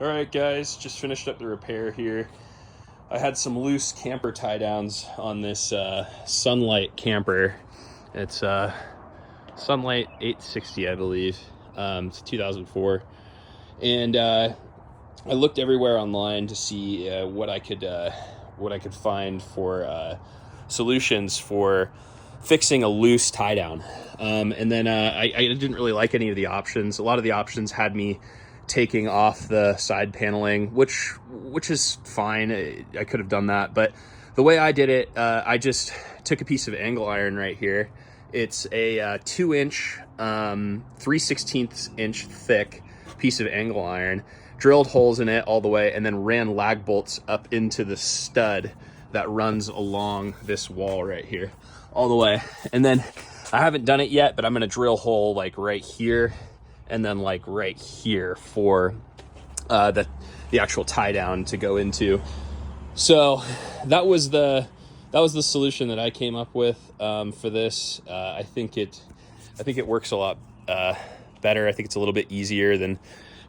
All right, guys, just finished up the repair here. I had some loose camper tie downs on this Sunlight camper. It's Sunlight 860, I believe. It's 2004, and I looked everywhere online to see what I could find for solutions for fixing a loose tie down. And then I didn't really like any of the options. A lot of the options had me taking off the side paneling, which is fine. I could have done that, but the way I did it, I just took a piece of angle iron right here. It's a 2-inch, 3/16 inch thick piece of angle iron, drilled holes in it all the way, and then ran lag bolts up into the stud that runs along this wall right here all the way. And then I haven't done it yet, but I'm gonna drill hole like right here and then like right here for the actual tie down to go into. So that was the solution that I came up with for this. I think it works a lot better. I think it's a little bit easier than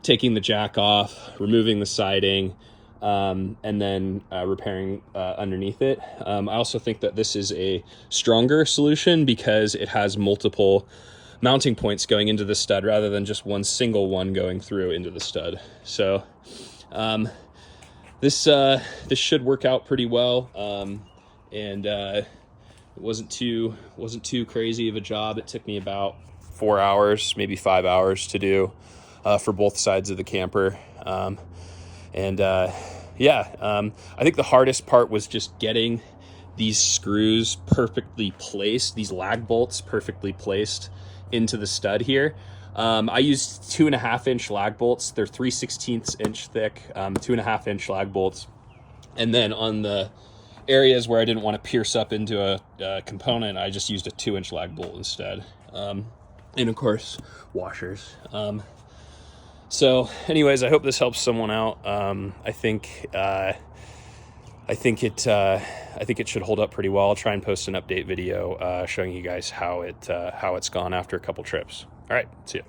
taking the jack off, removing the siding, and then repairing underneath it. I also think that this is a stronger solution because it has multiple mounting points going into the stud rather than just one single one going through into the stud. So this should work out pretty well, and it wasn't too crazy of a job. It took me about 4 hours, maybe 5 hours to do for both sides of the camper. I think the hardest part was just getting these screws perfectly placed, these lag bolts perfectly placed into the stud here. I used 2.5-inch lag bolts. They're 3/16 inch thick, 2.5-inch lag bolts. And then on the areas where I didn't want to pierce up into a component, I just used a 2-inch lag bolt instead. And of course, washers. So anyways, I hope this helps someone out. I think it should hold up pretty well. I'll try and post an update video showing you guys how it's gone after a couple trips. All right, see ya.